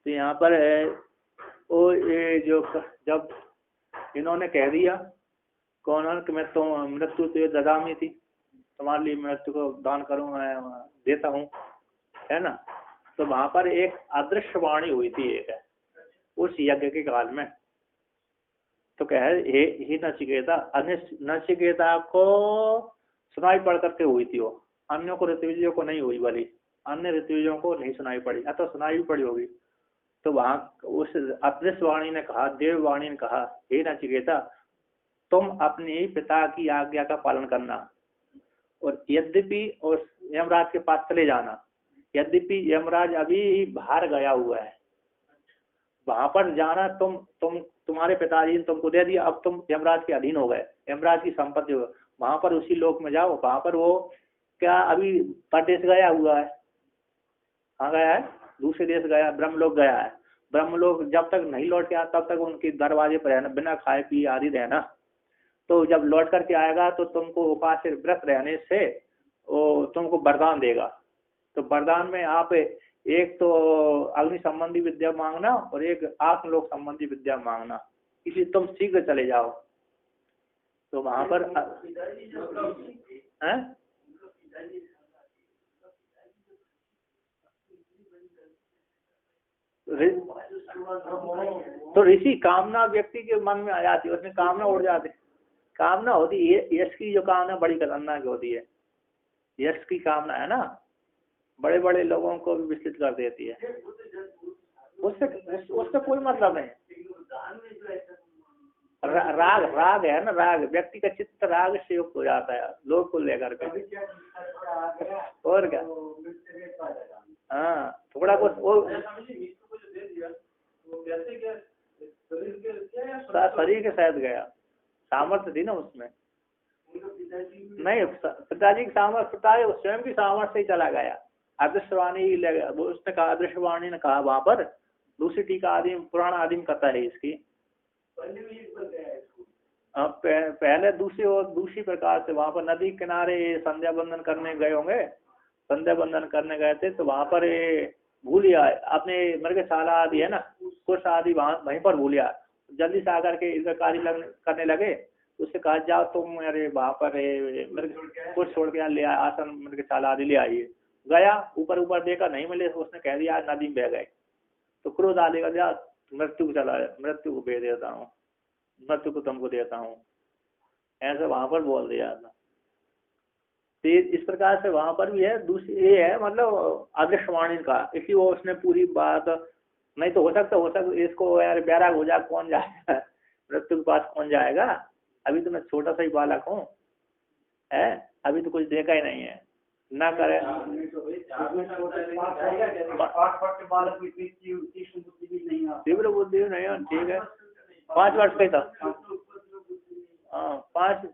तो यहाँ पर है वो ये जो जब इन्होंने कह दिया कौन कि मैं तो मृत्यु तो ददामी थी, तुम्हारे लिए मृत्यु को दान करूँ, मैं देता हूँ, है ना। तो वहां पर एक अदृश्य वाणी हुई थी एक है उस यज्ञ के काल में। तो कह हे नचिकेता, अन्य नचिकेता को सुनाई पड़ करके हुई थी वो, अन्यों को ऋत्विजों को नहीं हुई, वाली अन्य ऋत्विजों को नहीं सुनाई पड़ी, अतः सुनाई भी पड़ी होगी। तो वहां उस अदृश्य वाणी ने कहा, देववाणी ने कहा, हे नचिकेता तुम अपने पिता की आज्ञा का पालन करना और यद्यपि और यमराज के पास चले जाना। यद्यपि यमराज अभी बाहर गया हुआ है, वहां पर जाना, तुम्हारे पिताजी ने तुमको दे दिया, अब तुम यमराज के अधीन हो गए, यमराज की संपत्ति हो, वहां पर उसी लोक में जाओ। वहां पर वो क्या अभी परदेश गया हुआ है, कहाँ गया है, दूसरे देश गया, ब्रह्मलोक गया है। ब्रह्मलोक जब तक नहीं लौट के आया तब तक उनके दरवाजे पर रहना, बिना खाए पिए आदि रहना। तो जब लौट करके आएगा तो तुमको उपास व्रत रहने से वो तुमको वरदान देगा। तो वरदान में आप एक तो अग्नि संबंधी विद्या मांगना और एक आत्मलोक संबंधी विद्या मांगना, इसलिए तुम शीघ्र चले जाओ। तो वहां पर तो ऋषि कामना व्यक्ति के मन में आ जाती है, उसमें कामना उड़ जाती, कामना होती है यश की, जो कामना बड़ी खतरनाक होती है, यश की कामना है ना, बड़े बड़े लोगों को भी विचलित कर देती है। उससे कोई मतलब नहीं। राग राग है ना, राग व्यक्ति का चित्त राग से युक्त हो जाता है लोग को लेकर के, और क्या। हाँ थोड़ा कुछ वो शरीर के साथ गया, सामर्थ्य थी ना उसमें, नहीं पिताजी की सामर्थ्य, पिताजी स्वयं की सामर्थ्य से ही चला गया। अदृश्यवाणी उसने कहा, अदृश्यवाणी ने कहा वहां पर, दूसरी टीका आदि पुराण आदि में कथा है इसकी। पहले दूसरी प्रकार से वहां पर नदी किनारे संध्या बंदन करने गए होंगे, संध्या बंदन करने गए थे, तो वहां पर भूलिया अपने मृगशाला आदि है ना, कुछ आदि वहीं पर भूलिया, जल्दी से आकर के इधर कार्य करने लगे। उससे कहा जाओ तुम, अरे वहां पर कुछ छोड़ के ले आए, आसन मृगशाला आदि ले आइए। गया ऊपर ऊपर देखा नहीं मिले, उसने कह दिया नदी में बह गए। तो क्रोध आदि का जा, मृत्यु को चला, मृत्यु को भेज देता हूँ, मृत्यु को तुमको देता हूँ, ऐसा वहां पर बोल दिया था। तो इस प्रकार से वहां पर भी है। दूसरी ये है मतलब अदृश्यवाणी का, इसलिए वो उसने पूरी बात, नहीं तो हो सकता इसको यार बैराग हो जा, कौन जाएगा मृत्यु के पास, कौन जाएगा, अभी तो मैं छोटा सा ही बालक हूँ, है अभी तो कुछ देखा ही नहीं है, ना करे तीव्र बुद्धि नहीं है, ठीक है 5 वर्ष का ही था। हाँ 5,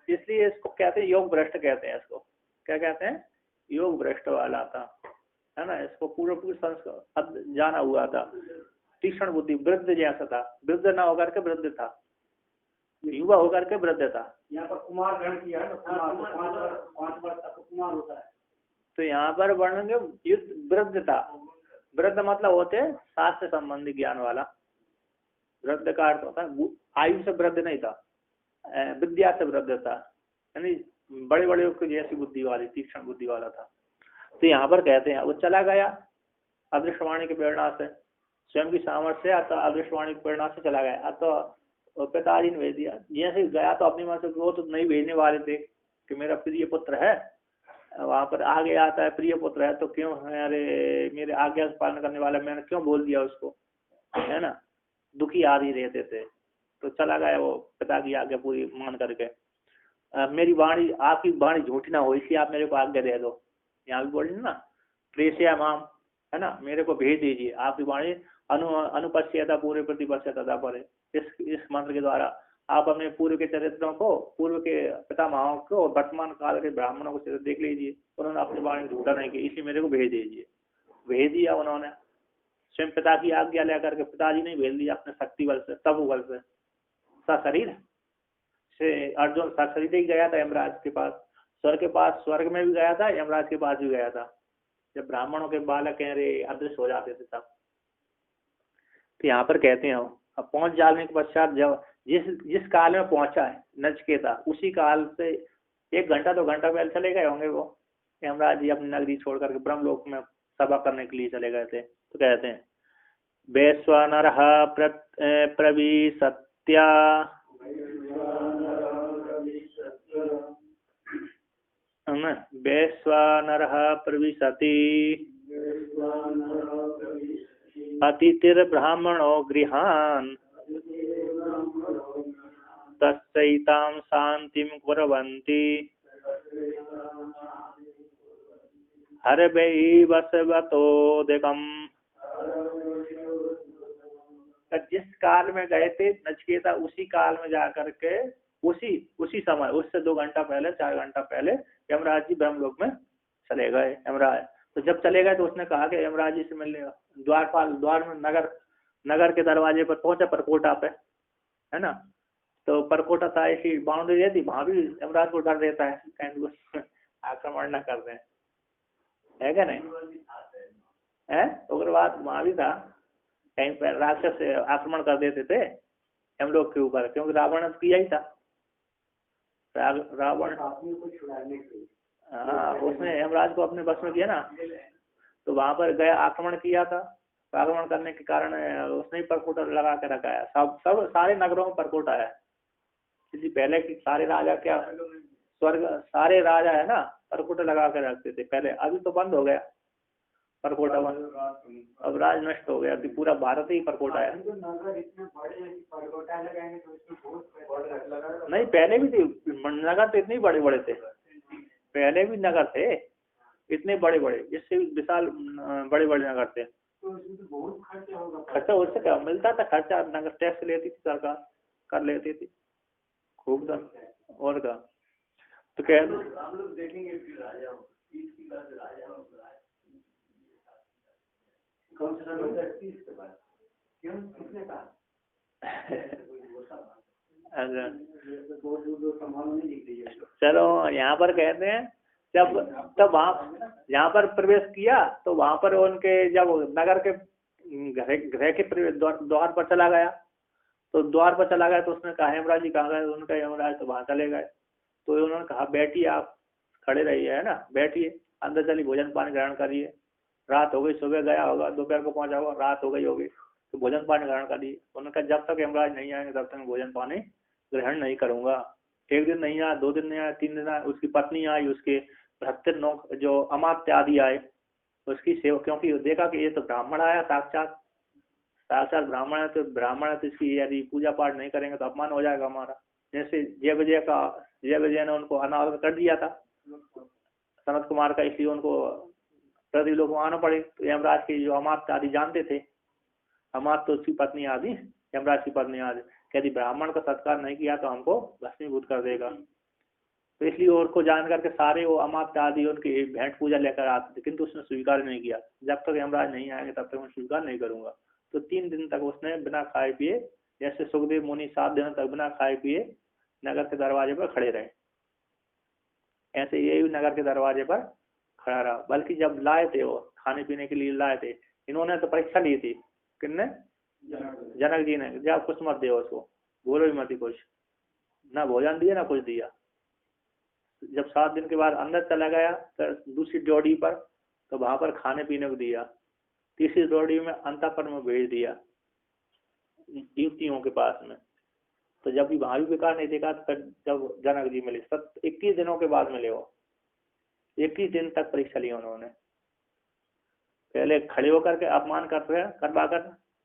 इसलिए इसको कहते हैं योग भ्रष्ट कहते हैं, इसको क्या कहते हैं, योग भ्रष्ट वाला था, है ना। इसको पूरा संस्कार जाना हुआ था, तीक्ष्ण बुद्धि, वृद्ध जैसा था, वृद्ध ना होकर के वृद्ध था, युवा होकर के वृद्ध था। यहाँ पर कुमार ग्रहण किया है, 5 वर्ष तक कुमार होता है। तो यहाँ पर वर्णन युद्ध वृद्ध था, वृद्ध मतलब होते शास्त्र संबंधी ज्ञान वाला, वृद्ध का अर्थ होता है आयु से वृद्ध नहीं था, विद्या से वृद्ध था, यानी बड़े बड़े जैसी बुद्धि वाली, तीक्ष्ण बुद्धि वाला था। तो यहाँ पर कहते हैं वो चला गया अदृश्यवाणी की प्रेरणा से, स्वयं की सामर्थ्य से अथवा अदृश्यवाणी की प्रेरणा से चला गया। तो पिताजी ने भेज दिया, जैसे गया तो अपनी मन से, वो तो नहीं भेजने वाले थे कि मेरा प्रिय पुत्र है, वहां पर आगे आता है प्रिय पुत्र है तो क्यों, अरे मेरे आज्ञा पालन करने वाला, मैंने क्यों बोल दिया उसको, है ना, दुखी आदि रहते थे। तो चला गया वो पिता की आज्ञा पूरी मान करके, मेरी वाणी, आपकी वाणी झूठी ना हो इसलिए आप मेरे को आज्ञा दे दो, यहाँ भी बोली ना, प्रेषया माम, है ना, मेरे को भेज दीजिए, आपकी वाणी अनुपस्यता पूर्व प्रतिपस्यता पर, इस मंत्र के द्वारा आप अपने पूर्व के चरित्रों को, पूर्व के पितामहों को, वर्तमान काल के ब्राह्मणों को चरित्र देख लीजिए, उन्होंने अपनी वाणी झूठा नहीं किया, इसलिए मेरे को भेज दीजिए। भेज दिया उन्होंने, स्वयं पिता की आज्ञा लेकर के, पिताजी ने भेज दिया अपने शक्ति बल से, तप बल से, सशरीर से अर्जुन सशरीर ही गया था यमराज के पास, स्वर्ग के पास, स्वर्ग में भी गया था, यमराज के पास भी गया था, जब ब्राह्मणों के बालक कह रहे अदृश्य हो जाते थे तब। तो यहाँ पर कहते हैं अब पहुंच जाने के पश्चात जब जिस जिस काल में पहुंचा है नचिकेता, उसी काल से 1 घंटा 2 घंटा पहले चले गए होंगे वो। यमराज जी अपनी नगरी छोड़ करके ब्रह्मलोक में सभा करने के लिए चले गए थे। तो कहते हैं वैश्वानरः प्रविशत्या वैश्वानरः प्रविशति अतिथिर्ब्राह्मणो गृहान् तस्यैतां शान्तिं कुर्वन्ति हरवै वसवतोदिकम्। जिस काल में गए थे नचिकेता, उसी काल में जाकर के उसी समय, उससे 2 घंटा पहले 4 घंटा पहले यमराज जी ब्रह्मलोक में चले गए। यमराज तो जब चले गए तो उसने कहा कि यमराज जी से मिलने द्वार में नगर के दरवाजे पर पहुंचा, परकोटा पे, है ना। तो परकोटा था, ऐसी बाउंड्री रहती, वहां भी यमराज को डर रहता है कहीं आक्रमण न कर दें, है क्या नहीं है। उग्रवाद वहां भी था, कहीं पर राक्षस आक्रमण कर देते थे हम लोग के ऊपर, क्योंकि रावण ने किया ही था। रावण हाँ, उसने यमराज को अपने बस में किया ना, तो वहां पर गया, आक्रमण किया था। तो आक्रमण करने के कारण उसने ही परकोटा लगा के रखा है। सब सारे नगरों में परकोटा है। किसी पहले की सारे राजा क्या स्वर्ग, सारे राजा है ना परकोटा लगा के रखते थे पहले, अभी तो बंद हो गया परकोटा बंद, अब राज नष्ट हो गया, अभी पूरा भारत ही परकोटा है। नहीं, पहले भी थे नगर, तो इतने बड़े बड़े थे, पहले भी नगर थे इतने बड़े बड़े, इससे विशाल बड़े बड़े नगर थे। खर्चा उससे क्या मिलता था, खर्चा नगर टैक्स लेती थी सरकार, कर लेती थी खूब था, और का। तो कह हम लोग देखेंगे चलो यहाँ पर कहते हैं तब वहाँ यहाँ पर प्रवेश किया, तो वहां पर उनके जब नगर के गृह के द्वार पर चला गया, तो द्वार पर चला गया तो उसने कहा यमराज जी कहाँ गए, उनका यमराज तो वहां चले गए। तो उन्होंने कहा बैठिए, आप खड़े रहिए, है ना, बैठिए, अंदर चलिए, भोजन पानी ग्रहण करिए। रात हो गई, सुबह गया होगा, दोपहर को पहुंचा होगा, रात हो गई होगी, तो भोजन पानी ग्रहण करिए। उन्होंने कहा जब तक यमराज नहीं आएंगे तब तक मैं भोजन पानी ग्रहण नहीं करूंगा। 1 दिन नहीं आया, 2 दिन नहीं आया, 3 दिन आया, उसकी पत्नी आई, उसके भ्रातृ जो अमात्य आदि आए, उसकी सेवा, क्योंकि देखा कि ये तो ब्राह्मण आया, साक्षात ब्राह्मण है, तो ब्राह्मण है, तो इसकी यदि पूजा पाठ नहीं करेंगे तो अपमान हो जाएगा हमारा। जैसे जय विजय ने उनको अनावरण कर दिया था सनत कुमार का, इसलिए उनको प्रति लोग आना पड़े। तो यमराज के जो अमात्य आदि जानते थे, अमात्य तो उसकी पत्नी आदि, यमराज की पत्नी आदि, यदि ब्राह्मण का सत्कार नहीं किया तो हमको भस्मीभूत कर देगा। तो इसलिए उनको जान करके सारे वो अमात्य आदि उनकी भेंट पूजा लेकर आते थे, किंतु उसने स्वीकार नहीं किया, जब तक यमराज नहीं आएंगे तब तक मैं स्वीकार नहीं करूंगा। तो 3 दिन तक उसने बिना खाए पिए, जैसे सुखदेव मुनि 7 दिन तक बिना खाए पिए नगर के दरवाजे पर खड़े रहे, ऐसे ये भी नगर के दरवाजे पर खड़ा रहा। बल्कि जब लाए थे वो खाने पीने के लिए लाए थे, इन्होंने तो परीक्षा ली थी, किसने, जनक जी ने, जब कुछ मत दिया उसको, बोलो ही मत ही कुछ, ना भोजन दिया ना कुछ दिया। जब 7 दिन के बाद अंदर चला गया तो दूसरी ड्योढ़ी पर, तो वहां पर खाने पीने को दिया। तीसरी ड्योढ़ी में अंतःपुर में भेज दिया युवतियों के पास में। तो जब भी वहां भी बेकार नहीं देखा, तो जब जनक जी मिले 21 दिनों के बाद मिले वो, 21 दिन तक परीक्षा ली उन्होंने। पहले खड़े होकर के अपमान करवा कर,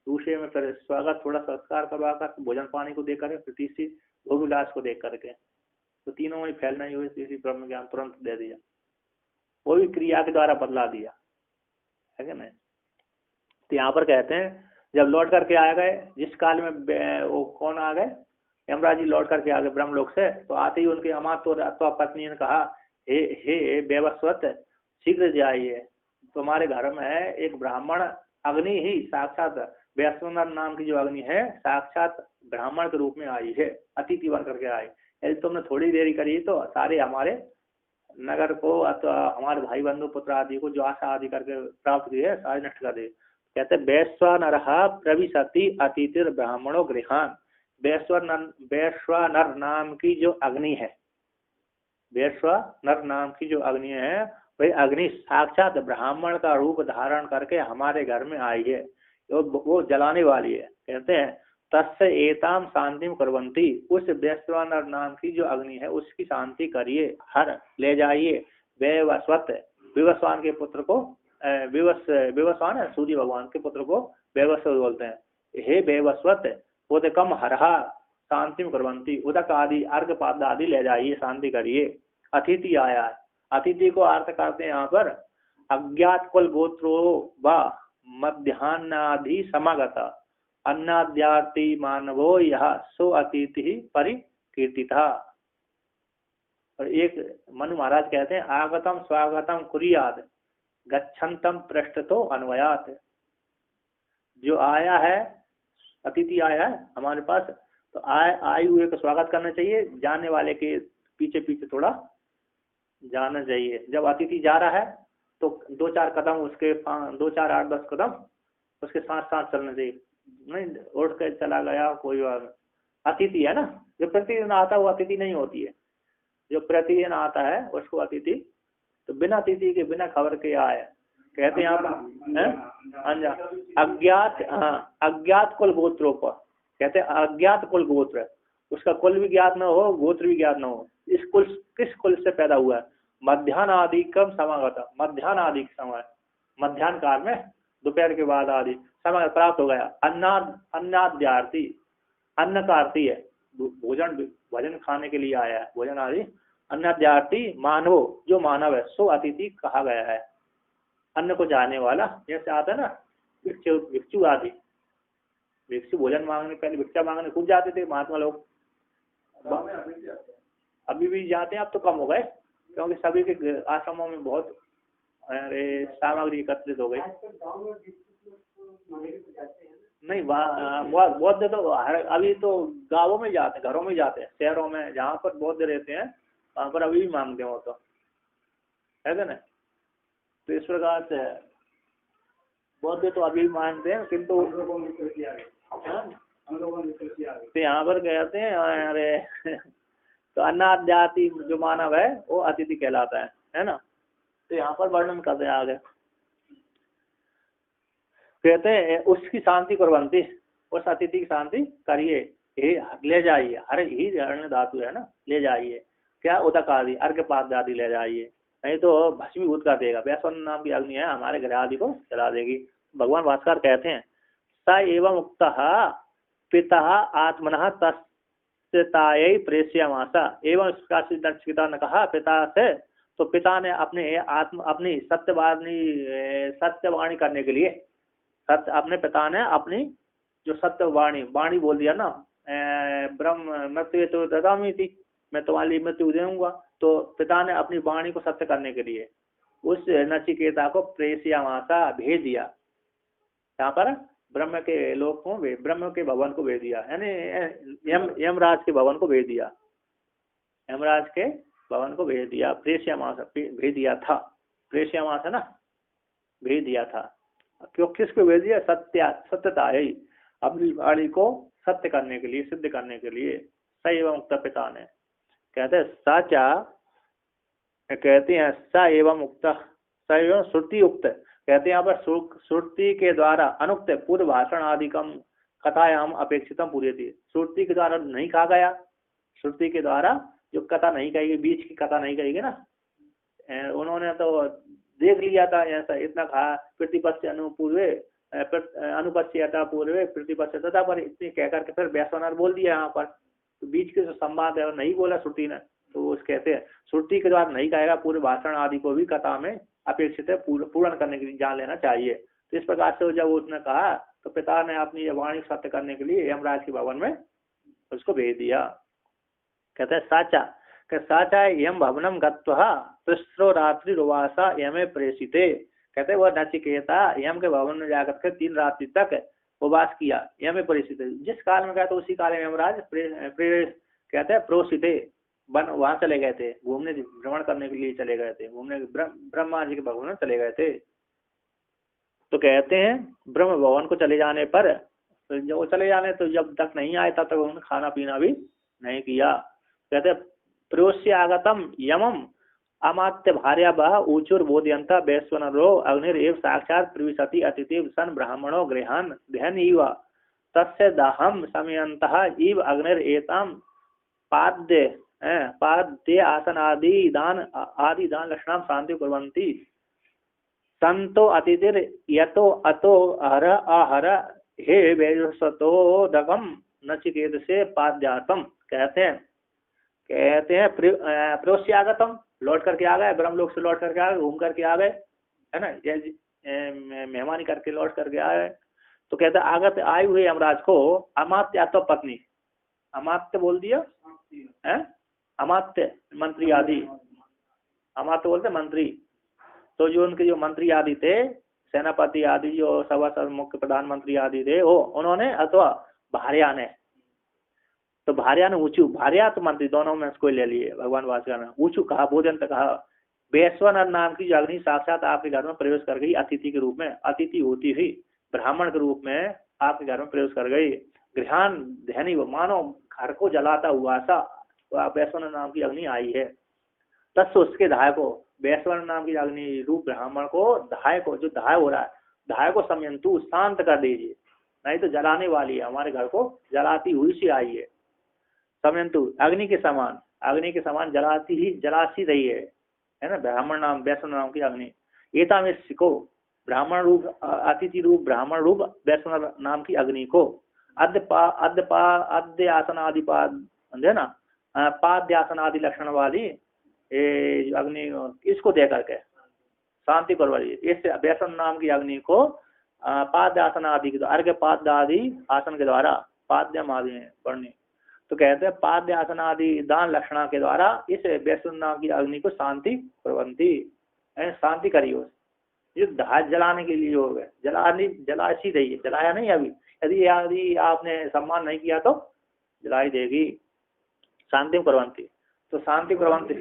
दूसरे में फिर स्वागत थोड़ा संस्कार करवा कर, भोजन पानी को देकर, फिर तीसरी भोगविलास को देख करके, तो तीनों में फैल नहीं हुई, तीसरी ब्रह्म ज्ञान तुरंत दे दिया, वो भी क्रिया के द्वारा बदला दिया, है क्या नहीं। तो यहाँ पर कहते हैं जब लौट करके आ गए, जिस काल में वो कौन आ गए, यमराज जी लौट करके आ गए ब्रह्मलोक से, तो आते ही उनके अमात्य अथवा पत्नी ने कहा हे बेवस्वत, शीघ्र जाइए, तुम्हारे घर में एक ब्राह्मण अग्नि ही साक्षात वैश्वनाथ नाम की जो अग्नि है, साक्षात ब्राह्मण के रूप में आई है, अतिथि बन करके आई। यदि तुमने थोड़ी देरी करी तो सारे हमारे नगर को अथवा हमारे भाई बंधु पुत्र आदि को जो आशा आदि करके प्राप्त की है सारी नष्ट कर दे। कहते वैश्वानर प्रविशति अतिथिर ब्राह्मणों गृहान। वैश्वानर नाम की जो अग्नि है, वैश्वानर नाम की जो अग्नि है, वही अग्नि साक्षात ब्राह्मण का रूप धारण करके हमारे घर में आई है, वो जलाने वाली है। कहते हैं तस्य एताम शांतिम करवंती, उस वैश्वानर नाम की जो अग्नि है उसकी शांति करिए, हर ले जाइए। वैवस्वत, विवस्वान के पुत्र को विवस्वान है सूर्य भगवान के पुत्र को वैवस्वत बोलते हैं। हे वैवस्वत उदकम हरहा शांतिम करवंती, उदक आदि अर्घ पाद आदि ले जाइए, शांति करिए। अतिथि आया है, अतिथि को अर्थ करते हैं यहाँ पर अज्ञात कुल गोत्रो व मध्यान्नादि समागत अन्नाद्यार्ति मानवो यह सो अतिथि परिकीर्तिता। और एक मनु महाराज कहते हैं आगतम स्वागतम कुरियाद गच्छन्तम पृष्ठतो अन्वयात। जो आया है, अतिथि आया है हमारे पास, तो आए हुए का स्वागत करना चाहिए, जाने वाले के पीछे पीछे थोड़ा जाना चाहिए। जब अतिथि जा रहा है तो 2-4 कदम उसके 2-4 8-10 कदम उसके साथ साथ चलना चाहिए, नहीं उठ कर चला गया कोई बात। अतिथि है ना, जो प्रतिदिन आता है वो अतिथि नहीं होती है, जो प्रतिदिन आता है उसको अतिथि। तो बिना अतिथि के बिना खबर के आए, कहते हैं आप अज्ञात, अज्ञात कुल गोत्रों पर, कहते हैं अज्ञात कुल गोत्र, उसका कुल भी ज्ञात न हो, गोत्र भी ज्ञात न हो, इस कुल किस कुल से पैदा हुआ है। मध्याह्न आदि कम समागत, मध्याह्न आदि के समय, मध्याह्न काल में दोपहर के बाद आदि समय प्राप्त हो गया। अन्नाद्यार्थी, अन्न का अर्थी है भोजन, भोजन खाने के लिए आया है, भोजन आदि। अन्नाद्यार्थी मानव, जो मानव है, सो अतिथि कहा गया है, अन्न को जाने वाला। जैसे आता है ना भिक्षु आदि, भिक्षु भोजन मांगने, पहले भिक्षा मांगने खूब जाते थे महात्मा लोग, अभी भी जाते हैं, अब तो कम हो गए क्योंकि सभी के आश्रमों में बहुत सामग्री एकत्रित हो गई। नहीं बौद्ध तो अभी तो गांवों में जाते हैं, घरों में जाते हैं, शहरों में जहाँ पर बौद्ध रहते हैं वहाँ पर अभी भी मांगते हो, तो है ना। तो इस प्रकार से बौद्ध तो अभी भी मांगते हैं, किंतु तो यहाँ पर कहते हैं अरे तो अन्नाद्याति जो मानव है वो अतिथि कहलाता है ना। तो यहाँ पर वर्णन करते हैं आगे, कहते हैं उसकी शांति करवंती, उस अतिथि की शांति करिए, ले जाइए। हर ही हरण धातु है ना, ले जाइए। क्या उदक आदि अर्घ पाद आदि ले जाइए, नहीं तो भस्मीभूत कर देगा। वैश्वन नाम की अग्नि है, हमारे घर आदि को जला देगी। भगवान भास्कर कहते हैं स एवं उक्त पिता आत्मनः तस्तायै प्रेष्यमासा। एवं पिता ने कहा पिता से, तो पिता ने अपनी सत्यवाणी करने के लिए, अपने पिता ने अपनी जो सत्यवाणी बोल दिया ना, ब्रह्म मृत्यु तो ददामी थी, मैं तुम्हारे लिए मृत्यु दूंगा। तो पिता ने अपनी वाणी को सत्य करने के लिए उस नचिकेता को प्रेष्यमासा भेज दिया, यहाँ पर ब्रह्म के लोक को, ब्रह्म के भवन को भेज दिया, यानी यमराज के भवन को भेज दिया, यमराज के भवन को भेज दिया। प्रेष्यमासा भेज दिया था, प्रेष्यमासा ना भेज दिया था। क्यों, किसको भेज दिया? सत्यता है, अपनी वाणी को सत्य करने के लिए, सिद्ध करने के लिए। स एवं उक्त पिता ने, कहते हैं साचा, कहते हैं स एवं उक्त, स एवं श्रुति उक्त, कहते हैं यहाँ पर श्रुति के द्वारा अनुक्त पूर्व भाषण आदिकम कथायाम अपेक्षितम पूरी थी। श्रुति के द्वारा नहीं कहा गया, श्रुति के द्वारा जो कथा नहीं कही, बीच की कथा नहीं कही ना, उन्होंने तो देख लिया था ऐसा, इतना कहा प्रतिपक्ष अनुपूर्वे अनुपस्यता पूर्वे प्रतिपक्षता पर, इतनी कह करके फिर वैश्वानर बोल दिया यहाँ पर। तो बीच के जो संवाद है वो नहीं बोला श्रुति ने, तो उस कहते हैं श्रुति के द्वारा नहीं कहेगा, पूर्व भाषण आदि को भी कथा में अपेक्षित है पूर्ण करने के लिए जान लेना चाहिए। तो इस प्रकार से जब उसने कहा तो पिता ने अपनी वाणी सत्य करने के लिए यमराज के भवन में उसको भेज दिया। कहते हैं साचा, साचा यम भवनम गत्वा तिस्रो रात्रि रुवासा यमे प्रेषिते। कहते हैं वह नचिकेता यम के भवन में जाकर के 3 रात्रि तक उपवास किया, यमे प्रेषिते। जिस काल में गया तो उसी काल में यमराज कहते हैं प्रोषिते, वन वहां चले गए थे घूमने, भ्रमण करने के लिए चले गए थे, घूमने ब्रह्मा जी के भवन में चले गए थे। तो कहते हैं ब्रह्म भवन को चले जाने पर, तो जब वो चले जाने तो जब तक नहीं आए तब तक उन्होंने खाना पीना भी नहीं किया। कहते प्रोस्य आगतम यमम अमात्य भार्या बह ऊचुर बोधयंता वैश्वनरो अग्निरेव साक्षात प्रविशति अतिथि सन ब्राह्मणो गृहान ध्यान इव तस्य दाहम समयन्तः इव अग्निरेताम पाद्य पाद्य आसन आदि दान लक्षणाम शांति कुर्वन्ति संतो अतिथिर यतो अतो हर आहर हे वैश्वतोदकम नचिकेत से पाद्यातम। कहते हैं प्रोस्यागतम लौट करके आ गए, ब्रह्मलोक से लौट करके आ गए, घूम करके आ गए, है ना, मेहमानी करके लौट करके आ गए। तो कहते आगत आए हुए यमराज को अमात्य तो पत्नी, अमात्य बोल दिया है, अमात्य मंत्री आदि, अमात्य बोलते मंत्री, तो जो उनके जो मंत्री आदि थे, सेनापति आदि, जो सभासद मुख्य प्रधानमंत्री आदि थे, वो उन्होंने अथवा भार्या ने, तो भार्या ने ऊंचू, भार्या तो मंत्री दोनों में इसको ले लिए भगवान भास्कर ने, ऊंचू कहा, भोजन तक कहा, वैश्वानर नाम की जो अग्नि साक्षात आपके घर में प्रवेश कर गई अतिथि के रूप में, अतिथि होती हुई ब्राह्मण के रूप में आपके घर में प्रवेश कर गई। गृहान ध्यानी मानो घर को जलाता हुआ सा वैश्वानर नाम की अग्नि आई है। तत्व उसके धाय को, वैश्वानर नाम की अग्नि रूप ब्राह्मण को, धाय को, जो धाय हो रहा है, धाय को समयंतु शांत कर दीजिए, नहीं तो जलाने वाली है, हमारे घर को जलाती हुई सी आई है। समयंतु अग्नि के समान, अग्नि के समान जलाती रही है ना, ब्राह्मण नाम वैश्वानर नाम की अग्नि। एता में सिको ब्राह्मण रूप अतिथि रूप ब्राह्मण रूप वैश्वानर नाम की अग्नि को अद्य आसन आदि पाद है ना, पाद्य आसन आदि लक्षण वाली अग्नि, इसको दे करके शांति करवाइए। इस वैश्वानर नाम की अग्नि को पाद्य आसन आदि के अर्घ्य पाद्य आदि आसन के द्वारा, पाद्यम आदि है पढ़ने, तो कहते हैं पाद्य आसन आदि दान लक्षणा के द्वारा इस वैश्वानर नाम की अग्नि को शांति प्रबंधी, शांति करिए। जो धार जलाने के लिए हो गए, जलासी रही है, जलाया नहीं अभी, यदि आपने सम्मान नहीं किया तो जलाई देगी। शांति प्रबंधी, तो शांति प्रबंधी,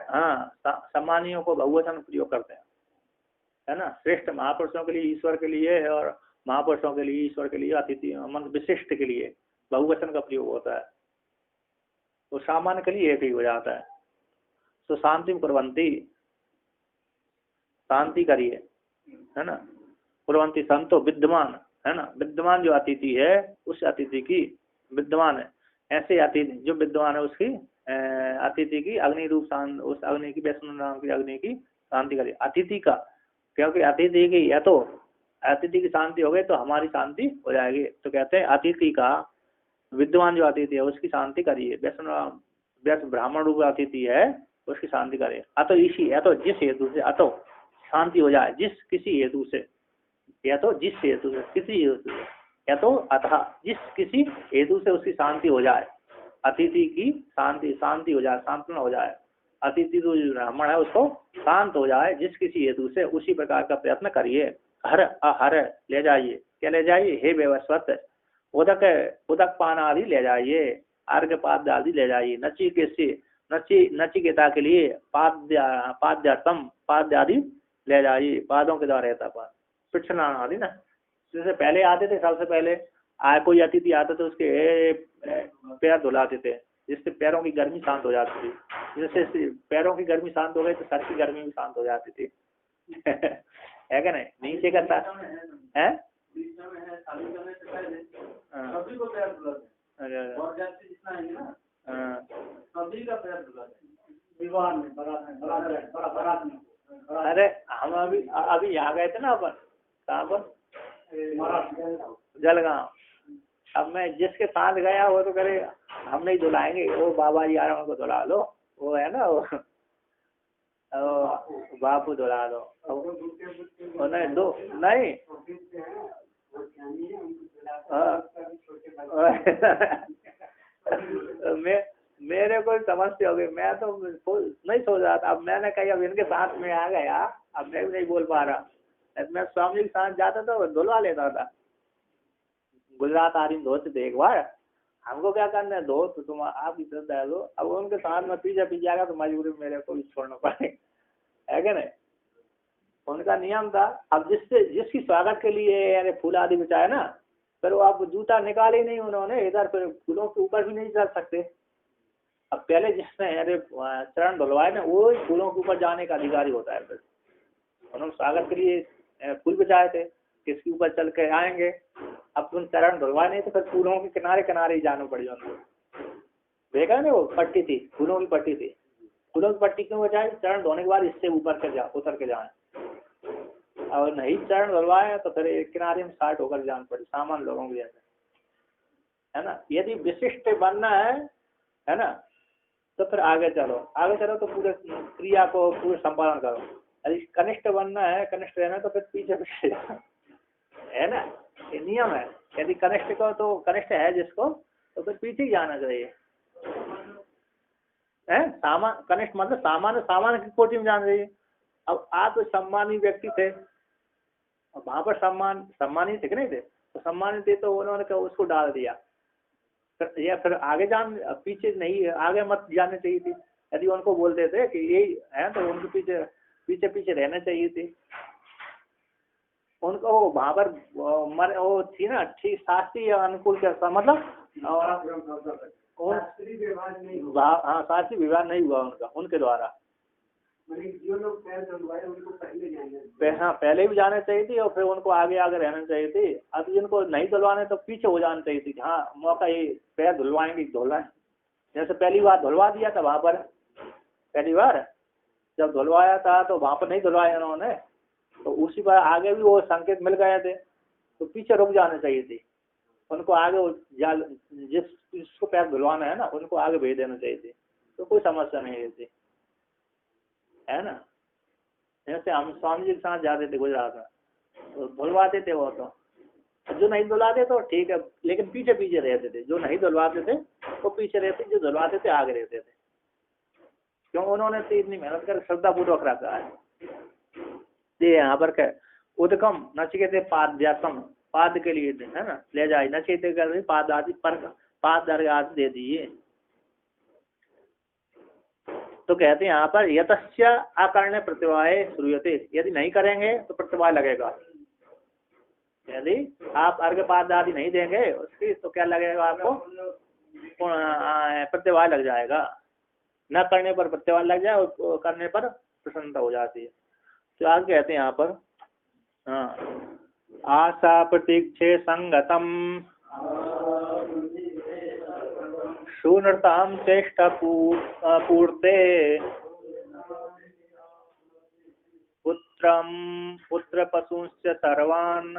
हाँ, सम्मानियों को बहुवचन प्रयोग करते हैं, है ना, श्रेष्ठ महापुरुषों के लिए, ईश्वर के लिए, और महापुरुषों के लिए, ईश्वर के लिए, अतिथि विशिष्ट के लिए बहुवचन का प्रयोग होता है, तो सामान्य के लिए एक ही हो जाता है। तो शांति कुर्वन्ति, शांति करिए, है ना, कुर्वन्ति संतो विद्यमान, है ना, विद्यमान जो अतिथि है उस अतिथि की, विद्यमान है ऐसे अतिथि जो विद्यमान है उसकी अतिथि की अग्नि रूप उस अग्नि की, वैष्णव नाम की अग्नि की शांति करिए। अतिथि का, क्योंकि अतिथि की या तो अतिथि की शांति हो गई तो हमारी शांति हो जाएगी। तो कहते हैं अतिथि का, विद्वान जो अतिथि है उसकी शांति करिए, वैष्णव ब्राह्मण रूप अतिथि है उसकी शांति करे। अतो इसी, या तो जिस हेतु से, अतो शांति हो जाए, जिस किसी हेतु से, या तो जिस हेतु से, किसी हेतु से, या तो अतः जिस किसी हेतु से उसकी शांति हो जाए, अतिथि की शांति हो जाए, सांत्वना हो जाए, अतिथि जो ब्राह्मण है उसको शांत हो जाए जिस किसी हेतु से, उसी प्रकार का प्रयत्न करिए। हर अहर ले जाइए, क्या ले जाइए, हे व्यवस्वत, उदक पान आदि ले जाइए, अर्घ्य पाद्य आदि ले जाइए, नचिकेता के लिए पाद्यातम पाद्य आदि ले जाइए, पादों के द्वारा रहता पाद, पृष्ठना आदि ना, जैसे पहले आते थे, सबसे पहले कोई अतिथि आता तो उसके पैर धुलाते थे, जिससे पैरों की गर्मी शांत हो जाती थी। जैसे पैरों की गर्मी शांत हो गई तो सर की गर्मी भी शांत हो जाती थी है क्या नहीं, नीचे करता है, अरे हम अभी यहाँ गए थे ना अपन, कहाँ पर, जलगांव। अब मैं जिसके साथ गया वो तो करे हम नहीं धुलाएंगे, वो बाबा जी आ रहे हैं उनको धुला लो, वो है ना वो बापू धुला दो, नहीं दो नहीं मेरे को समस्या हो गई, मैं तो नहीं सोच रहा था। अब मैंने कही अब इनके साथ में आ गया, अब मैं भी नहीं बोल पा रहा, मैं स्वामी के साथ जाता तो धुलवा लेता था। गुजरात आदमी धोते थे एक बार, हमको क्या करना है दो, तो तुम आप इधर दे दो। अब उनके साथ में पीछे पीछे आएगा तो मजबूरी मेरे को भी छोड़ना पड़ेगा, है क्या नहीं। उनका नियम था। अब जिसकी स्वागत के लिए यानी फूल आदि बिछाया ना, फिर वो अब जूता निकाले नहीं उन्होंने इधर, फिर फूलों के ऊपर भी नहीं चल सकते। अब पहले जिसने यानी चरण धुलवाए ना, वो फूलों के ऊपर जाने का अधिकारी होता है। फिर उन्होंने स्वागत के लिए फूल बिछाए थे, किसके ऊपर चल के आएंगे। अब तुम चरण धुलवाए नहीं तो फिर फूलों के किनारे किनारे ही जाना पड़ेगा उनको। देखा ना वो पट्टी थी, फूलों की पट्टी थी। फूलों की पट्टी क्यों बचाई? चरण धोने के बाद इससे ऊपर के उतर के जाए। और नहीं चरण धुलवाए तो फिर एक किनारे में साइड होकर जाना पड़े, सामान लोगों के जैसे, है ना। यदि विशिष्ट बनना है ना, तो फिर आगे चलो तो पूरे क्रिया को पूरे संपादन करो। यदि कनिष्ठ बनना है, कनिष्ठ रहना, तो फिर पीछे पीछे है ना, ये नियम है। यदि कनिष्ठ को तो कनिष्ठ है जिसको, तो फिर पीछे ही जाना चाहिए, है। सामान कनिष्ठ मतलब सामान्य की कोटि में जाना चाहिए। अब आप तो सम्मानित व्यक्ति थे, वहां पर सम्मानित थे कि नहीं थे, तो सम्मानित थे तो उन्होंने उसको डाल दिया। फिर आगे पीछे नहीं, आगे मत जाने चाहिए थी। यदि उनको बोलते थे कि यही है तो उनके पीछे पीछे रहना चाहिए थी। उनको वहां पर वो थी ना अच्छी शास्त्रीय अनुकूल के मतलब शास्त्रीय विवाह नहीं हुआ उनके द्वारा। जो लोग पहले भी जाने चाहिए थी और फिर उनको आगे रहना चाहिए थी। अब जिनको नहीं धुलवाने तो पीछे हो जाना चाहिए थी। हाँ मौका ये पैर धुलवाएंगे जैसे पहली बार धुलवा दिया था वहां पर, पहली बार जब धुलवाया था तो वहां पर नहीं धुलवाया उन्होंने, तो उसी बार आगे भी वो संकेत मिल गए थे, तो पीछे रुक जाना चाहिए थी। उनको आगे जिसको पैर धुलवाना है ना, उनको आगे भेज देना चाहिए थी, तो कोई समस्या नहीं थी, है ना। जैसे हम स्वामी जी के साथ जाते थे गुजरात में, तो धुलवाते थे वो, तो जो नहीं धुलवाते तो ठीक है, लेकिन पीछे पीछे रहते थे। जो नहीं धुलवाते थे वो पीछे रहते, जो धुलवाते थे आगे रहते थे। क्यों? उन्होंने तो इतनी मेहनत कर श्रद्धा पूर्वक रखा है। ये यहाँ पर क्या उदकम नचिकेते पाद्यात्म, पाद के लिए है ना, ले जाए नचिकेते कर पाद आदि पर पाद आदि दे दिए। तो कहते हैं यहाँ पर यतस्य अकर्ण्य प्रतिवाय श्रूयते, यदि नहीं करेंगे तो प्रतिवाय लगेगा। यदि आप अर्घ्यपाद आदि नहीं देंगे उसकी, तो क्या लगेगा आपको? प्रतिवाय लग जाएगा। न करने पर प्रतिवाय लग जाए और करने पर प्रसन्नता हो जाती है। तो आज कहते हैं यहाँ पर आशा प्रतीक्षे संगतम शून्यताम चेष्टा पूर्ते पुत्र पशुंश्च सर्वान्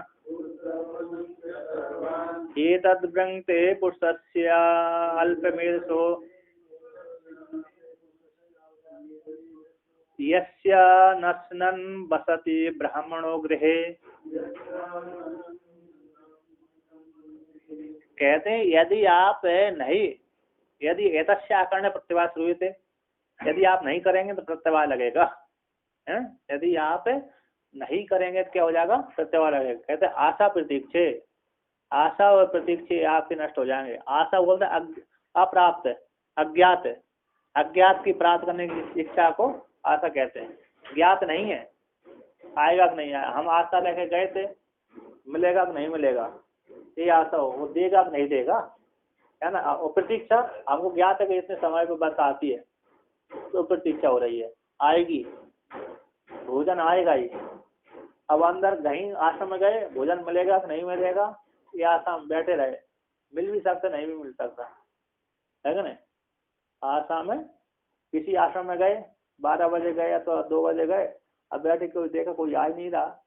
एतद्ब्रङ्क्ते पुरुषस्य अल्पमेधसो यस्य नश्नन् वसति ब्राह्मणो गृहे। कहते हैं यदि आप नहीं, यदि एतस्य आकर्ण प्रत्यवाय श्रूयते, यदि आप नहीं करेंगे तो प्रत्यवाय लगेगा, है। यदि आप नहीं करेंगे तो क्या हो जाएगा? प्रत्यवाय लगेगा। कहते हैं आशा प्रतीक्षे, आशा और प्रतीक्षे आपके नष्ट हो जाएंगे। आशा बोलते अप्राप्त, अज्ञात, अज्ञात की प्राप्त करने की इच्छा को आशा कहते हैं। ज्ञात नहीं है आएगा कि नहीं आएगा, हम आशा लेके गए थे, मिलेगा कि नहीं मिलेगा, ये आशा हो, वो देगा कि नहीं देगा, है ना। और प्रतीक्षा हमको ज्ञात है कि इतने समय पे बस आती है, तो प्रतीक्षा हो रही है, आएगी, भोजन आएगा ही। अब अंदर कहीं आश्रम में गए, भोजन मिलेगा कि नहीं मिलेगा, ये आशा हम बैठे रहे, मिल भी सकता नहीं भी मिल सकता, है कि नहीं। आशा में किसी आश्रम में गए, 12 बजे गए या तो 2 बजे गए, अब बैठे कोई देखा कोई आ ही नहीं रहा,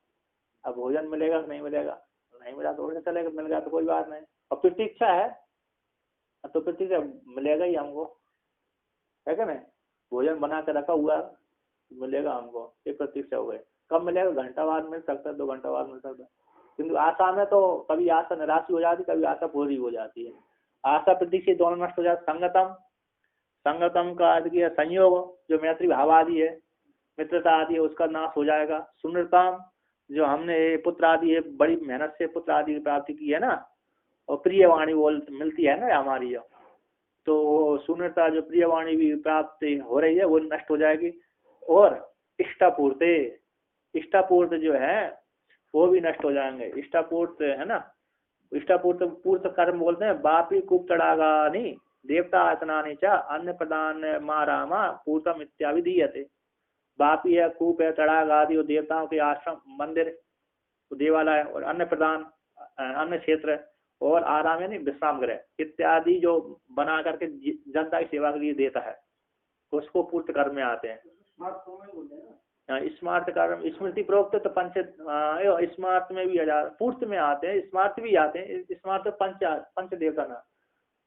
अब भोजन मिलेगा कि नहीं मिलेगा, नहीं मिला तो उड़ने चलेगा, मिल गया तो कोई बात नहीं। अब प्रतीक्षा है तो प्रतीक्षा मिलेगा ही हमको, है क्या नहीं। भोजन बना के रखा हुआ मिलेगा हमको, ये प्रतीक्षा हो गई। कब मिलेगा? घंटा बाद मिल सकता है, 2 घंटा बाद मिल सकता है। किंतु आशा में तो कभी आशा निराशी हो जाती, कभी आशा पूरी हो जाती है। आशा प्रतीक्षा दोनों नष्ट हो जाती। संगतम, संगतम का अर्थ किया संयोग, जो मैत्री भाव आदि है, मित्रता आदि है, उसका नाश हो जाएगा। सुनृताम, जो हमने पुत्र आदि है, बड़ी मेहनत से पुत्र आदि की प्राप्ति की है ना, और प्रिय वाणी बोल मिलती है ना हमारी जो, तो शून्यता जो प्रिय वाणी भी प्राप्त हो रही है वो नष्ट हो जाएगी। और इष्टापूर्ते, इष्टापूर्त जो है वो भी नष्ट हो जाएंगे। इष्टापूर्त है ना, इष्टापूर्त पूर्त कर्म बोलते हैं। बापी कूप तड़ागानी देवता आतनानी चा अन्य प्रदान मारामा पूर्तम इत्यादि दीयते। बापी है, कूप है, तड़ाग आदि और देवताओं के आश्रम मंदिर देवालय और अन्य प्रदान अन्य क्षेत्र और आराम यानी विश्राम गृह इत्यादि जो बना करके जनता की सेवा के लिए देता है उसको पूर्त कर्म में आते हैं। स्मार्ट कर्म स्मृति प्रोक्त तो पंच स्मार्ट में भी पूर्त में आते हैं, स्मार्ट भी आते हैं। स्मार्ट पंच देवता ना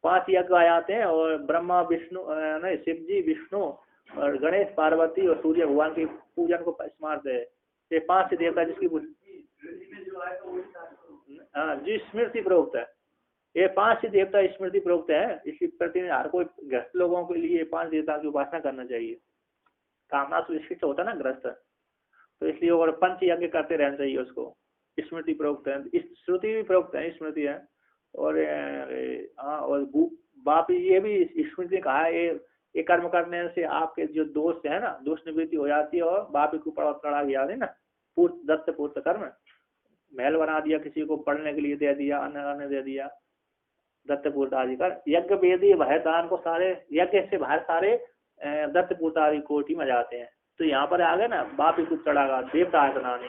5 यज्ञ आते हैं और ब्रह्मा विष्णु नहीं शिव जी विष्णु और गणेश पार्वती और सूर्य भगवान की पूजन को स्मार्ट है। ये 5 देवता जिसकी जी स्मृति प्रोक्त है। ये 5 देवता स्मृति प्रोक्त है। इसी प्रति हर कोई ग्रस्त लोगों के लिए 5 देवता की उपासना करना चाहिए। कामना सुनिश्चित होता है ना ग्रस्त, तो इसलिए और पंच यज्ञ करते रहना चाहिए उसको। स्मृति प्रोक्त है, श्रुति भी प्रोक्त है, स्मृति है। और हाँ और बाप ये भी स्मृति कहा है ये कर्म करने से आपके जो दोष है ना दोष निवृत्ति हो जाती है और बाप के ऊपर चढ़ा गया है ना पूर्त दत्त पूर्त कर्म महल बना दिया, किसी को पढ़ने के लिए दे दिया, अन्न दे दिया, दत्त पूर्त आदि कर यज्ञ वेदी भयदान को सारे यज्ञ से बाहर सारे दत्त पूर्त आदि कोटि में जाते हैं। तो यहाँ पर आ गए ना बाप ही कुछ चढ़ागा देवता आसनानी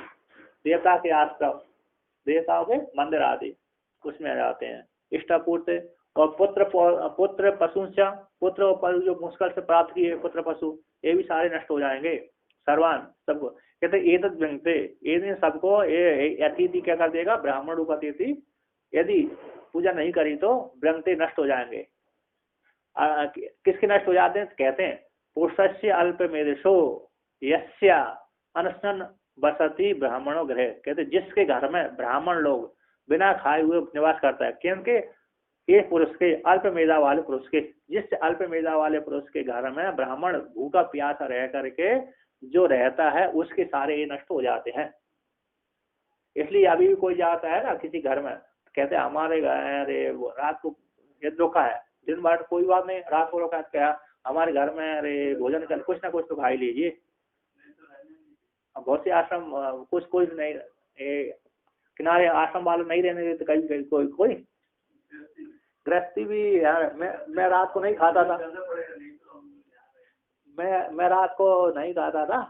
देवता के आश्रम देवताओं के मंदिर आदि उसमें आ जाते हैं। इष्टापूर्त और पुत्र पशु पुत्र और पशु जो मुश्किल से प्राप्त किए पुत्र पशु ये भी सारे नष्ट हो जाएंगे। सर्वान सबको कहते एतद व्यंगते ये सबको अतिथि क्या कर देगा ब्राह्मण रूप अतिथि यदि पूजा नहीं करी तो व्यंगते नष्ट हो जाएंगे। किसके नष्ट हो जाते हैं कहते हैं पुरुषस्य अल्प मेदेशो यस्या अनशन बसती ब्राह्मणों गृह। कहते जिसके घर में ब्राह्मण लोग बिना खाए हुए निवास करता है क्योंकि ये पुरुष के अल्प मेधा वाले पुरुष के जिस अल्प मेधा वाले पुरुष के घर में ब्राह्मण भूखा प्यासा रह करके जो रहता है उसके सारे ये नष्ट हो जाते हैं। इसलिए अभी भी कोई जाता है ना किसी घर में कहते हैं हमारे घर रात को ये रोका है दिन भर कोई बात नहीं रात को रोका क्या हमारे घर में अरे भोजन कर कुछ ना कुछ तो खा ही लीजिए। बहुत से आश्रम कुछ नहीं किनारे आश्रम वाले नहीं रहने देते कहीं कोई गृहस्थी भी यार मैं रात को नहीं खाता था मैं रात को नहीं खाता था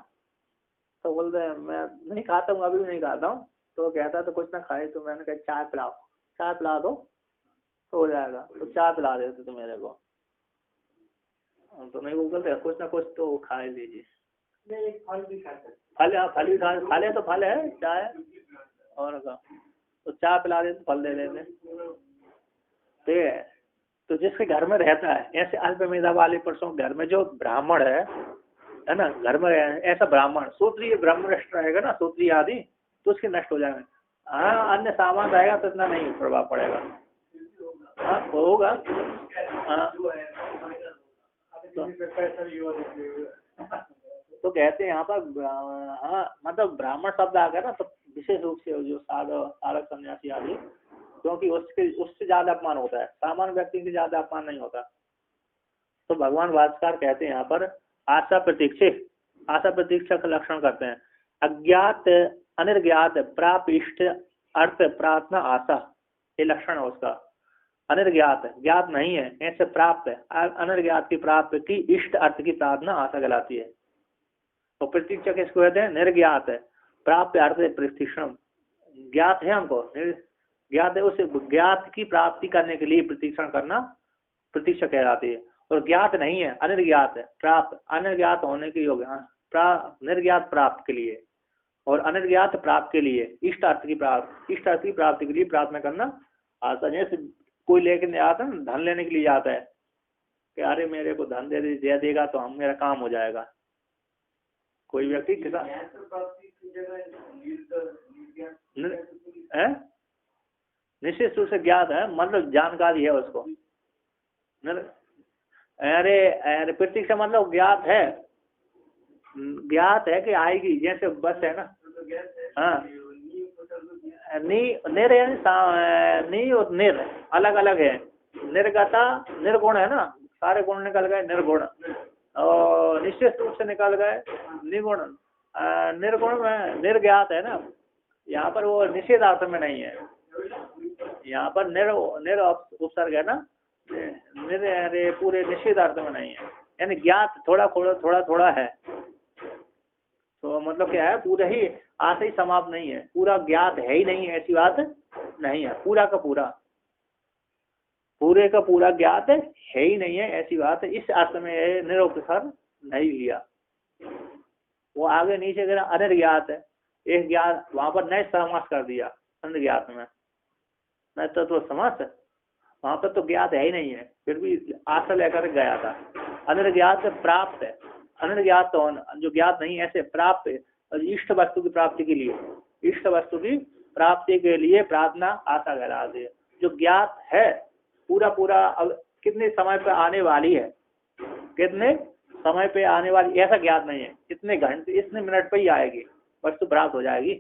तो बोलते मैं नहीं खाता हूँ अभी भी नहीं खाता हूँ तो कहता तो कुछ ना खाए तो मैंने कहा चाय पिला दो तो हो जाएगा तो चाय पिला देते तो मेरे को तो नहीं वो बोलते कुछ ना कुछ तो खा लीजिए। फल भी खा ले तो फल है चाय और का तो चाय पिला देते फल दे देते। तो जिसके घर में रहता है ऐसे अल्प मेधा वाले पुरुषों घर में जो ब्राह्मण है ना घर में ऐसा ब्राह्मण सूत्रीय ब्रह्मनिष्ठ रहेगा ना सूत्रीय आदि तो उसके नष्ट हो जाएंगे। हाँ अन्य सामान रहेगा तो इतना नहीं प्रभाव पड़ेगा। हाँ होगा हाँ तो कहते हैं यहाँ पर हाँ मतलब ब्राह्मण शब्द आ गया ना तो विशेष रूप से जो साधक सन्यासी आदि क्योंकि उससे ज्यादा अपमान होता है सामान्य व्यक्ति से ज्यादा अपमान नहीं होता। तो भगवान भास्कर कहते हैं यहाँ पर आशा प्रतीक्षा का लक्षण करते हैं अज्ञात अनिर्ज्ञात प्राप्त इष्ट अर्थ प्रार्थना आशा ये लक्षण है उसका। अनिर्ज्ञात ज्ञात नहीं है ऐसे प्राप्त है अनिर्ज्ञात की प्राप्त की इष्ट अर्थ की प्रार्थना आशा कहलाती है। तो प्रतीक्षा किसको कहते हैं निर्ज्ञात है प्राप्त अर्थ प्रतीक्षण ज्ञात है हमको ज्ञात है उसे ज्ञात की प्राप्ति करने के लिए प्रतीक्षण करना प्रतीक्षा कहलाती है। और ज्ञात नहीं है अनिर्ज्ञात है प्राप्त अनिर्ज्ञात होने के योग्य निर्ज्ञात प्राप्त के लिए और अनिर्ज्ञात प्राप्त के लिए इष्ट अर्थ की प्राप्ति के लिए प्रार्थना करना आशा। जैसे कोई लेके नहीं आता ना धन लेने के लिए आता है कि अरे मेरे को धन दे देगा तो हम मेरा काम हो जाएगा। कोई व्यक्ति निश्चित रूप से ज्ञात है मतलब जानकारी है उसको। अरे प्रतीक्षा मतलब ज्ञात है कि आएगी जैसे बस है ना हाँ नी निर यानी नी और निर अलग अलग है। निर्गता निर्गुण है ना, सारे गुण निकल गए निर्गुण, और निश्चित रूप से निकल गए निगुण। निर्गुण में निर्ज्ञात है ना, यहाँ पर वो निषेधार्थ में नहीं है, यहाँ पर निर उपसर्ग है ना, निर पूरे निषेधार्थ में नहीं है, यानी ज्ञात थोड़ा थोड़ा थोड़ा है। तो मतलब क्या है, पूरा ही आज ही समाप्त नहीं है, पूरा ज्ञात है ही नहीं है, ऐसी बात नहीं है। पूरा का पूरा, पूरे का पूरा ज्ञात है ही नहीं है, ऐसी बात है। इस अर्थ में निरुपसर्ग नहीं लिया, वो आगे नीचे गिरा अनिर्ज्ञात है, एक ज्ञात वहां पर नए समास कर दिया अनिर्ज्ञात में, नहीं तो समास है वहां पर तो ज्ञात है ही नहीं है, फिर भी आशा लेकर गया था। अनिर्ज्ञात प्राप्त है, अनिर्ज्ञात तो जो ज्ञात नहीं ऐसे प्राप्त है, इष्ट वस्तु की प्राप्ति के लिए, इष्ट वस्तु की प्राप्ति के लिए प्रार्थना आशा कहला दी। जो ज्ञात है पूरा पूरा अब कितने समय पे आने वाली है, कितने समय पे आने वाली, ऐसा ज्ञात नहीं है, इतने घंटे इतने मिनट पे ही आएगी वस्तु प्राप्त हो जाएगी,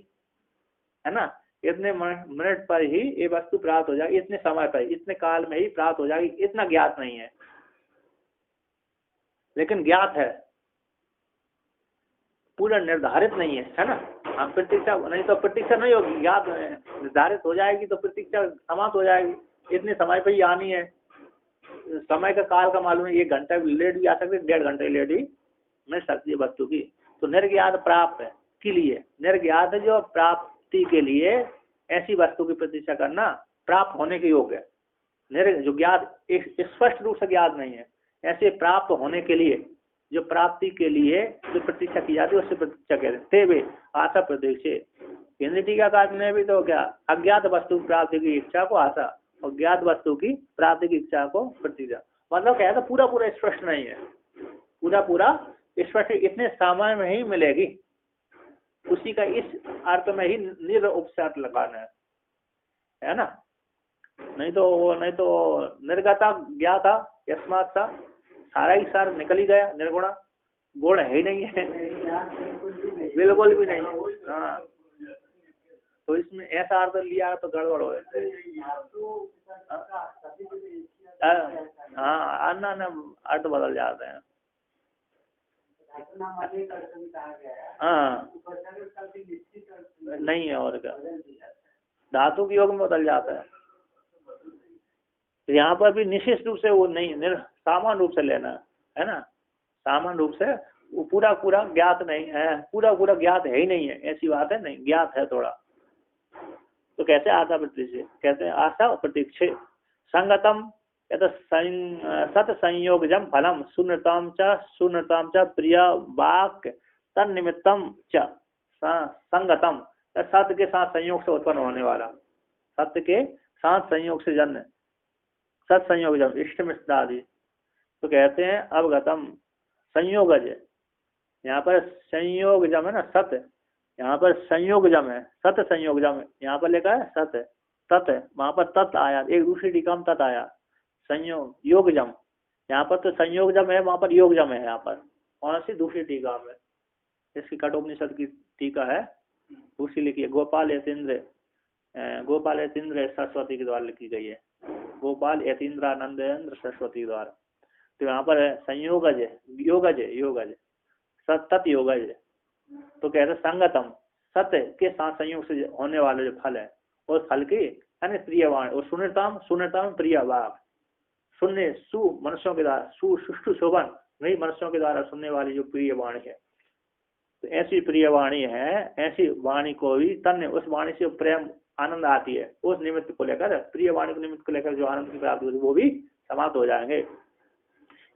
है ना, इतने मिनट पर ही ये वस्तु प्राप्त हो जाएगी, इतने समय पर इतने काल में ही प्राप्त हो जाएगी, इतना ज्ञात नहीं है, लेकिन ज्ञात है, पूरा निर्धारित नहीं है ना। हम प्रतीक्षा नहीं तो प्रतीक्षा नहीं होगी, ज्ञात निर्धारित हो जाएगी तो प्रतीक्षा समाप्त हो जाएगी, इतने समय पर ही आनी है। समय का काल का मालूम है, 1 घंटा लेट भी आ सकती है, 1.5 घंटे लेट भी मिल सकती है वस्तु की। तो निर्ज्ञात प्राप्त है के लिए, निर्ज्ञात जो प्राप्ति के लिए ऐसी वस्तु की प्रतीक्षा करना प्राप्त होने के योग्य है। जो ज्ञात स्पष्ट रूप से ज्ञात नहीं है, ऐसे प्राप्त होने के लिए, जो प्राप्ति के लिए जो प्रतीक्षा की जाती है उससे प्रतीक्षा कहते हैं। वे आशा प्रतीक्षा, हिंदी टीकाकार ने भी तो क्या, अज्ञात वस्तु प्राप्ति की इच्छा को आशा और ज्ञात वस्तु की प्राप्ति की इच्छा को प्रतीक्षा। मतलब क्या है, तो पूरा पूरा स्पष्ट नहीं है, पूरा पूरा स्पष्ट इतने सामान्य में ही मिलेगी, उसी का इस अर्थ में ही निर उपसर्ग लगाना है ना। नहीं तो निर्गता ज्ञाता यस्मात् सा, सारा ही सार निकल ही गया, निर्गुणा गुण है ही नहीं है, बिल्कुल भी नहीं। हाँ, तो इसमें ऐसा अर्थ लिया तो गड़बड़ हो। हाँ, अन्ना अर्थ बदल जाते हैं। हाँ, नहीं है और क्या, धातु के योग में बदल जाता है। यहाँ पर भी निश्चित रूप से वो नहीं, सामान्य रूप से लेना है ना, सामान्य रूप से वो पूरा पूरा ज्ञात नहीं है, पूरा पूरा ज्ञात है ही नहीं है, ऐसी बात है नहीं, ज्ञात है थोड़ा। तो कैसे आशा प्रतीक्षा, कहते हैं आशा प्रतीक्षा संगतम, कहते सत संयोगजम फलम शून्यताम च प्रिय वाक्य तन्निमित्तम च संगतम, सत्य के साथ संयोग से उत्पन्न होने वाला, सत्य के साथ संयोग से जन्य, सत्संयोगजम इष्ट आदि। तो कहते हैं अवगतम संयोगज, यहाँ पर संयोगजम है ना सत्य, यहाँ पर संयोगजम है, सत्य संयोगजम है, यहाँ पर लिखा है सत्य तत्, वहां पर तत् आया, एक दूसरी टीका में तत् आया, संयोग योगजम, यहाँ पर तो संयोगजम है, वहां पर योगजम है, यहाँ पर कौन सी दूसरी टीका में, इसकी कठोपनिषद की टीका है, दूसरी लिखी है, गोपाल यतीन्द्र सरस्वती के द्वारा लिखी गई है, गोपाल यतीन्द्रानंदेन्द्र सरस्वती द्वारा। तो यहाँ पर संयोगज है, योगज तत् योगज। तो कहते संगतम, सत्य के साथ संयोग से होने वाले जो फल है, और फल की यानी प्रियवाण, और सुनताम प्रिय वाक, सुनने सु मनुष्यों के द्वारा, सुष्टु शोभन नहीं मनुष्यों के द्वारा सुनने वाली जो प्रिय वाणी है, तो ऐसी प्रिय वाणी है, ऐसी वाणी को भी तन्य, उस वाणी से प्रेम आनंद आती है, उस निमित्त को लेकर, प्रिय वाणी के निमित्त को लेकर जो आनंद की प्राप्ति होती है वो भी समाप्त हो जाएंगे।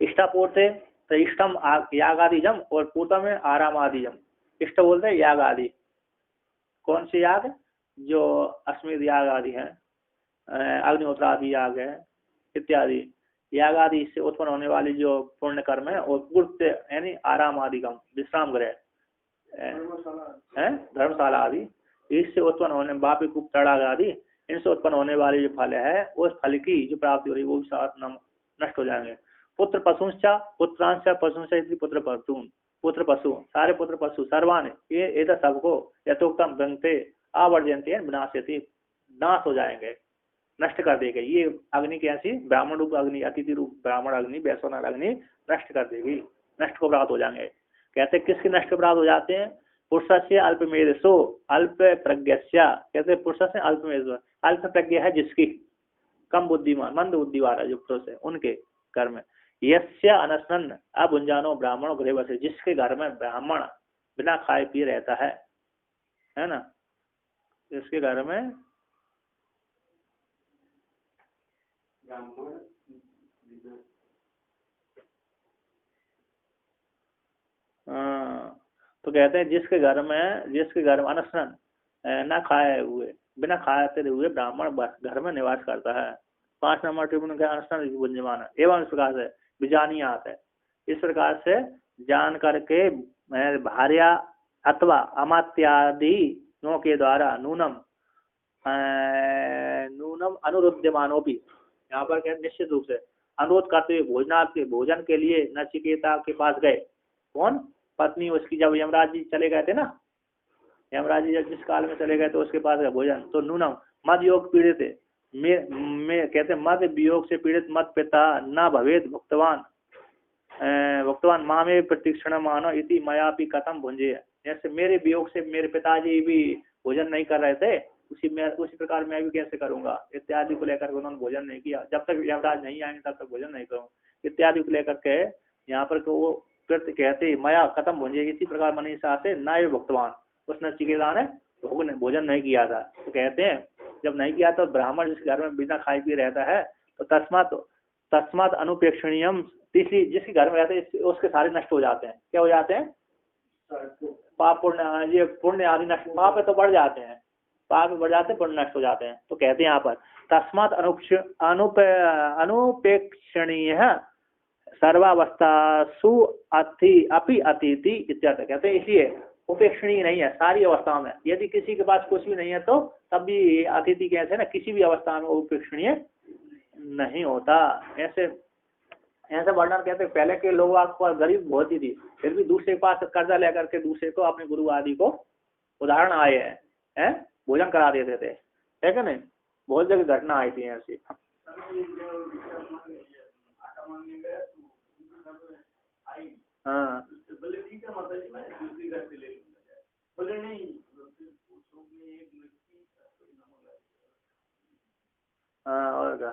इष्टापूर्ते तो इष्टम यागादिजम, और पूर्तम में आराम आदिजम। इष्ट बोलते हैं याग आदि, कौन से याग, जो अश्वमेध याग आदि है, अग्निहोत्र आदि याग है इत्यादि, याग आदि से उत्पन्न होने वाली जो पुण्य कर्म है, और पूर्त यानी आराम आदिगम विश्राम गृह है, धर्मशाला आदि, इससे उत्पन्न होने बापी कूप तड़ाग आदि, इनसे उत्पन्न होने वाले जो फल है, उस फल की जो प्राप्ति हो रही है वो भी साथ नष्ट हो जाएंगे। पुत्र पशुंश्चा पुत्रांश पशुंश्चा पुत्र पशुन, पुत्र पशु सारे पुत्र पशु सर्वान ये सबको यथोक्तम गंगते आवर्जयंती है विनाश्यति, नाश हो जाएंगे, नष्ट कर देगी। ये अग्नि कैसी, ब्राह्मण रूप अग्नि, अतिथि रूप ब्राह्मण अग्नि, वैश्वानर अग्नि नष्ट कर देगी, नष्ट को प्राप्त हो जाएंगे। कहते किसके नष्ट प्राप्त हो जाते हैं? पुरुष से अल्पमेधसो अल्प प्रज्ञस्या, कहते पुरुष से अल्पमेध, अल्प प्रज्ञा है जिसकी, कम बुद्धिमान मंद बुद्धि वाला जो पुरुष है उनके घर में। यस्य अनशन अभुंजानो ब्राह्मणों गृह से, जिसके घर में ब्राह्मण बिना खाए पिए रहता है ना, जिसके घर में तो कहते हैं जिसके घर में अनशन न खाए हुए, बिना खाते हुए ब्राह्मण घर में निवास करता है। 5 नंबर टिप्पणी का अनशन बुंजमान एवं इस प्रकार से विजानियात है, इस प्रकार से जान करके भार्या अथवा अमात्यादियों के द्वारा नूनम अनुरुध्यमानों भी, यहाँ पर कहते निश्चित रूप से अनुरोध करते हुए भोजन के लिए नचिकेता के पास गए। कौन? पत्नी उसकी, जब यमराज जी चले गए थे ना, यमराज जी जब जिस काल में चले गए तो उसके पास गए भोजन, तो नूनम मद योग पीड़ित में कहते मद वियोग से पीड़ित मत पिता न भवेद भक्तवान माँ में प्रतीक्षण मानो इति मया भी कथम भुंजे, जैसे मेरे वियोग से मेरे पिताजी भी भोजन नहीं कर रहे थे, उसी प्रकार मैं भी कैसे करूंगा इत्यादि को लेकर उन्होंने भोजन नहीं किया, जब तक यमराज नहीं आएंगे तब तक भोजन नहीं करूँ इत्यादि को लेकर के यहाँ पर वो कहते मया कथम भुंजे, इसी प्रकार मनीषा से न भक्तवान, उस नचिकेता ने भोजन नहीं किया था। तो कहते हैं जब नहीं किया तो ब्राह्मण जिस घर में बिना खाए पिए रहता है तो तस्मात अनुपेक्षणीयम, तीसरी जिसके घर में रहते हैं उसके सारे नष्ट हो जाते हैं। क्या हो जाते हैं? पाप पुण्य, ये पुण्य आदि नष्ट, पाप है तो बढ़ जाते हैं, पाप बढ़ जाते हैं, पुण्य नष्ट हो जाते हैं। तो कहते हैं यहाँ पर तस्मात अनुपेक्षणीय सर्वावस्थासु अपि अतिथि इत्यादि, कहते हैं इसलिए उपेक्षणीय नहीं है सारी अवस्थाओं में, यदि किसी के पास कुछ भी नहीं है तो तब भी अतिथि कैसे ना किसी भी अवस्था में उपेक्षणीय नहीं होता। ऐसे वर्णन कहते हैं पहले के लोग आपको गरीब बहुत ही थी, फिर भी दूसरे के पास कर्जा लेकर के दूसरे को अपने गुरु आदि को उदाहरण आए हैं भोजन करा देते थे, है क्या नहीं? बहुत जगह घटना आई थी ऐसी। हाँ हाँ और क्या